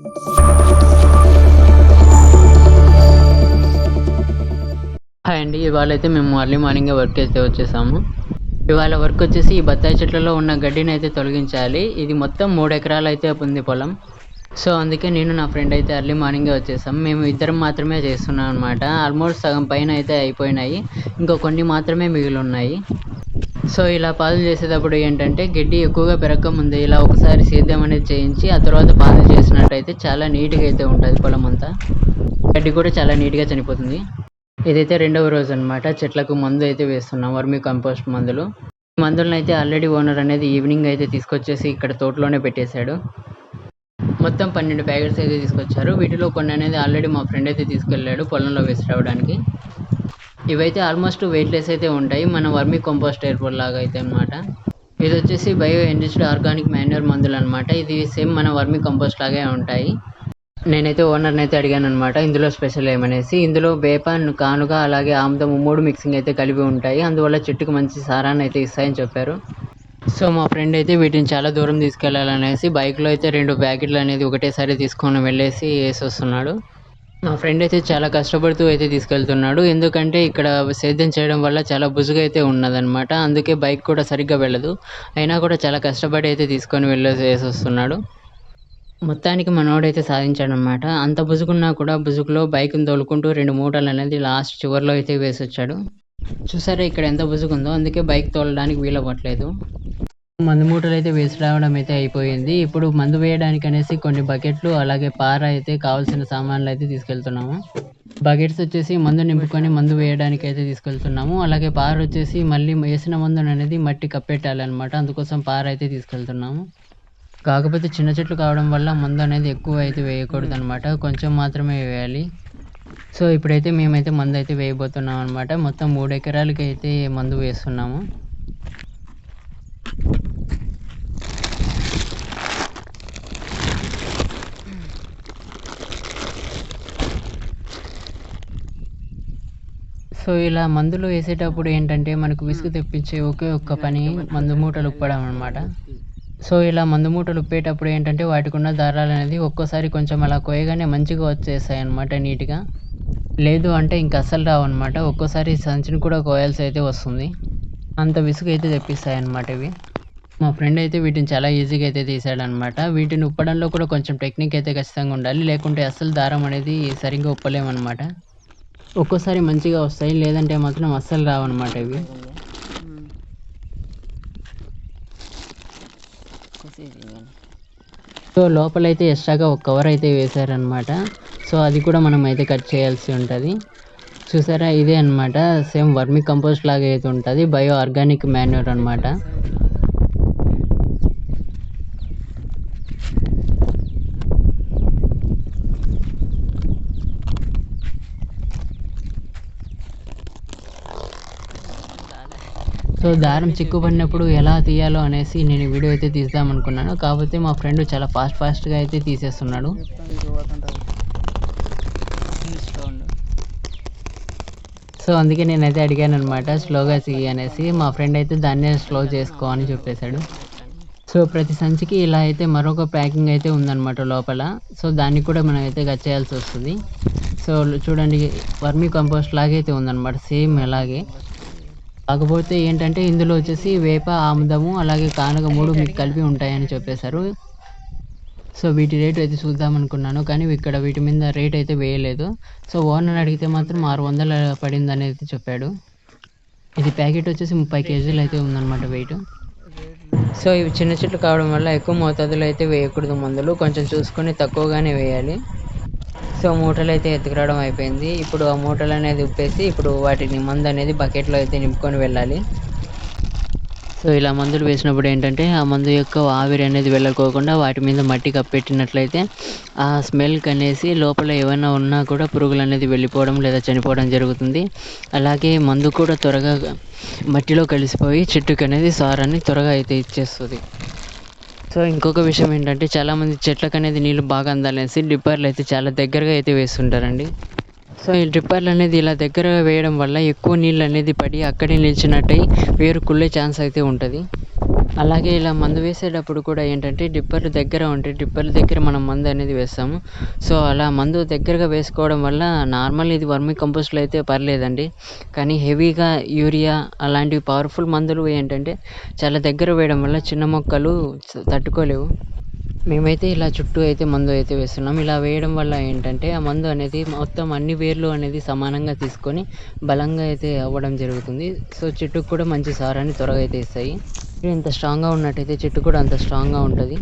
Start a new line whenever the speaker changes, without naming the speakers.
Hi అండి. ఇవాళ అయితే మేము ఎర్లీ మార్నింగే వర్క్ అయితే వచ్చేసాము. ఇవాళ వర్క్ వచ్చేసి ఈ బత్తాయి చెట్లలో ఉన్న గడ్డిని అయితే తొలగించాలి. ఇది మొత్తం 3 ఎకరాలు అయితే ఉంది పొలం. సో అందుకే నేను నా ఫ్రెండ్ అయితే ఎర్లీ మార్నింగే వచ్చేసాం. మేము ఇద్దరం మాత్రమే చేస్తున్నాం అనమాట. ఆల్మోస్ట్ సగం పైన అయితే అయిపోయినాయి. ఇంకో కొన్ని మాత్రమే మిగిలి ఉన్నాయి. సో ఇలా పాదులు చేసేటప్పుడు ఏంటంటే గడ్డి ఎక్కువగా పెరగకముందే ఇలా ఒకసారి సేద్యం అనేది చేయించి ఆ తర్వాత పాదులు చేసినట్టయితే చాలా నీట్గా అయితే ఉంటుంది పొలం అంతా. గడ్డి కూడా చాలా నీట్గా చనిపోతుంది. ఇదైతే రెండవ రోజు అనమాట. చెట్లకు మందు అయితే వేస్తున్నాం, వర్మీ కంపోస్ట్ మందులు. ఈ మందులను అయితే ఆల్రెడీ ఓనర్ అనేది ఈవినింగ్ అయితే తీసుకొచ్చేసి ఇక్కడ తోటలోనే పెట్టేశాడు. మొత్తం 12 ప్యాకెట్స్ అయితే తీసుకొచ్చారు. వీటిలో కొన్ని అనేది ఆల్రెడీ మా ఫ్రెండ్ అయితే తీసుకెళ్ళాడు పొలంలో వేసి రావడానికి. ఇవైతే ఆల్మోస్ట్ వెయిట్లెస్ అయితే ఉంటాయి, మన వర్మీ కంపోస్ట్ ఎరువుల లాగా అయితే అనమాట. ఇది వచ్చేసి బయో ఎన్రిచ్డ్ ఆర్గానిక్ మాన్యూర్ మందులు అనమాట. ఇది సేమ్ మన వర్మీ కంపోస్ట్ లాగే ఉంటాయి. నేనైతే ఓనర్ని అయితే అడిగాను అనమాట ఇందులో స్పెషల్ ఏమనేసి. ఇందులో వేప, కానుగ అలాగే ఆముదం 3 మిక్సింగ్ అయితే కలిపి ఉంటాయి. అందువల్ల చెట్టుకు మంచి సారాన్ని అయితే ఇస్తాయని చెప్పారు. సో మా ఫ్రెండ్ అయితే వీటిని చాలా దూరం తీసుకెళ్లాలనేసి బైక్లో అయితే 2 ప్యాకెట్లు అనేది ఒకటేసారి తీసుకొని వెళ్ళేసి వేసి వస్తున్నాడు. మా ఫ్రెండ్ అయితే చాలా కష్టపడుతూ అయితే తీసుకెళ్తున్నాడు. ఎందుకంటే ఇక్కడ సేద్యం చేయడం వల్ల చాలా బుజుగా అయితే ఉన్నదనమాట. అందుకే బైక్ కూడా సరిగ్గా వెళ్ళదు. అయినా కూడా చాలా కష్టపడి అయితే తీసుకొని వెళ్ళేసి వేసి వస్తున్నాడు. మొత్తానికి మనోడైతే సాధించాడనమాట. అంత బుజుగున్నా కూడా బుజుగులో బైక్ని తోలుకుంటూ 2 మూటలు అనేది లాస్ట్ చివరిలో అయితే వేసొచ్చాడు. చూసారా ఇక్కడ ఎంత బుజుగుందో, అందుకే బైక్ తోలడానికి వీలవ్వట్లేదు. మందు మూటలు అయితే వేసి రావడం అయితే అయిపోయింది. ఇప్పుడు మందు వేయడానికి అనేసి కొన్ని బకెట్లు అలాగే పార అయితే కావాల్సిన సామాన్లు అయితే తీసుకెళ్తున్నాము. బకెట్స్ వచ్చేసి మందు నింపుకొని మందు వేయడానికి అయితే తీసుకెళ్తున్నాము. అలాగే పార వచ్చేసి మళ్ళీ వేసిన మందును అనేది మట్టి కప్పెట్టాలన్నమాట. అందుకోసం పార అయితే తీసుకెళ్తున్నాము. కాకపోతే చిన్న చెట్లు కావడం వల్ల మందు అనేది ఎక్కువ అయితే వేయకూడదు అనమాట, కొంచెం మాత్రమే వేయాలి. సో ఇప్పుడైతే మేమైతే మందు అయితే వేయబోతున్నాం అనమాట. మొత్తం 3 ఎకరాలకి అయితే మందు వేస్తున్నాము. సో ఇలా మందులు వేసేటప్పుడు ఏంటంటే మనకు విసుగు తెప్పించే ఒకే ఒక్క పని మందు మూటలు ఉప్పడం అనమాట. సో ఇలా మందు మూటలు ఉప్పేటప్పుడు ఏంటంటే వాటికి ఉన్న దారాలు అనేది ఒక్కోసారి కొంచెం అలా కోయగానే మంచిగా వచ్చేస్తాయి అనమాట నీట్గా. లేదు అంటే ఇంక అస్సలు రావన్నమాట. ఒక్కోసారి సంచిని కూడా కోయాల్సి అయితే వస్తుంది. అంత విసుగు అయితే తెప్పిస్తాయి అన్నమాట ఇవి. మా ఫ్రెండ్ అయితే వీటిని చాలా ఈజీగా అయితే తీసాడనమాట. వీటిని ఉప్పడంలో కూడా కొంచెం టెక్నిక్ అయితే ఖచ్చితంగా ఉండాలి, లేకుంటే అస్సలు దారం అనేది సరిగ్గా ఉప్పలేమన్నమాట. ఒక్కోసారి మంచిగా వస్తాయి, లేదంటే మాత్రం అస్సలు రావన్నమాట ఇవి. సో లోపలైతే ఎక్స్ట్రాగా ఒక కవర్ అయితే వేశారనమాట. సో అది కూడా మనం అయితే కట్ చేయాల్సి ఉంటుంది. చూసారా ఇదే అనమాట, సేమ్ వర్మీ కంపోస్ట్ లాగా అయితే ఉంటుంది, బయో ఆర్గానిక్ మాన్యూర్ అనమాట. సో దారం చిక్కుపడినప్పుడు ఎలా తీయాలో అనేసి నేను వీడియో అయితే తీద్దామనుకున్నాను. కాకపోతే మా ఫ్రెండ్ చాలా ఫాస్ట్గా అయితే తీసేస్తున్నాడు. సో అందుకే నేనైతే అడిగాను అనమాట స్లోగా తీయి అనేసి. మా ఫ్రెండ్ అయితే దాన్నే స్లో చేసుకో అని చెప్పేశాడు. సో ప్రతి సంచికి ఇలా అయితే మరొక ప్యాకింగ్ అయితే ఉందన్నమాట లోపల. సో దాన్ని కూడా మనం అయితే కట్ చేయాల్సి వస్తుంది. సో చూడండి వర్మీ కంపోస్ట్ లాగైతే ఉందన్నమాట, సేమ్ అలాగే. కాకపోతే ఏంటంటే ఇందులో వచ్చేసి వేప, ఆముదము అలాగే కానుగ 3 మీకు కలిపి ఉంటాయని చెప్పేశారు. సో వీటి రేటు అయితే చూద్దాం అనుకున్నాను, కానీ ఇక్కడ వీటి మీద రేట్ అయితే వేయలేదు. సో ఓనర్ అడిగితే మాత్రం 600 పడింది అనేది చెప్పాడు. ఇది ప్యాకెట్ వచ్చేసి 30 కేజీలు అయితే ఉందన్నమాట వెయిట్. సో ఇవి చిన్న చెట్లు కావడం వల్ల ఎక్కువ మోతాదులో అయితే వేయకూడదు మందులు, కొంచెం చూసుకొని తక్కువగానే వేయాలి. సో మూటలు అయితే ఎత్తుకురావడం అయిపోయింది. ఇప్పుడు ఆ మూటలు అనేది ఉప్పేసి ఇప్పుడు వాటిని మందు అనేది బకెట్లో అయితే నింపుకొని వెళ్ళాలి. సో ఇలా మందులు వేసినప్పుడు ఏంటంటే ఆ మందు యొక్క ఆవిరి అనేది వెళ్ళకోకుండా వాటి మీద మట్టి కప్పెట్టినట్లయితే ఆ స్మెల్కి అనేసి లోపల ఏమైనా ఉన్నా కూడా పురుగులు అనేది వెళ్ళిపోవడం లేదా చనిపోవడం జరుగుతుంది. అలాగే మందు కూడా త్వరగా మట్టిలో కలిసిపోయి చెట్టుకి అనేది సారాన్ని త్వరగా అయితే ఇచ్చేస్తుంది. సో ఇంకొక విషయం ఏంటంటే చాలామంది చెట్లకు అనేది నీళ్ళు బాగా అందాలనేసి డ్రిప్పర్లు అయితే చాలా దగ్గరగా అయితే వేస్తుంటారండి. సో ఈ డ్రిప్పర్లు అనేది ఇలా దగ్గరగా వేయడం వల్ల ఎక్కువ నీళ్ళు అనేది పడి అక్కడే నిలిచినట్టయి వేరు కుళ్ళే ఛాన్స్ అయితే ఉంటుంది. అలాగే ఇలా మందు వేసేటప్పుడు కూడా ఏంటంటే డిప్పర్ దగ్గర ఉంటే డిప్పర్ దగ్గర మనం మందు అనేది వేస్తాము. సో అలా మందు దగ్గరగా వేసుకోవడం వల్ల నార్మల్ ఇది వర్మీ కంపోస్ట్‌లో అయితే పర్లేదండి. కానీ హెవీగా యూరియా అలాంటివి పవర్‌ఫుల్ మందులు ఏంటంటే చాలా దగ్గర వేయడం వల్ల చిన్న మొక్కలు తట్టుకోలేవు. మేమైతే ఇలా చుట్టూ అయితే మందు అయితే వేస్తున్నాం. ఇలా వేయడం వల్ల ఏంటంటే ఆ మందు అనేది మొత్తం అన్ని వేర్లు అనేది సమానంగా తీసుకొని బలంగా అయితే అవ్వడం జరుగుతుంది. సో చెట్టుకు కూడా మంచి సారాన్ని త్వరగా అయితే ఇస్తాయి. ఎంత స్ట్రాంగ్‌గా ఉన్నట్టయితే చెట్టు కూడా అంత స్ట్రాంగ్‌గా ఉంటది.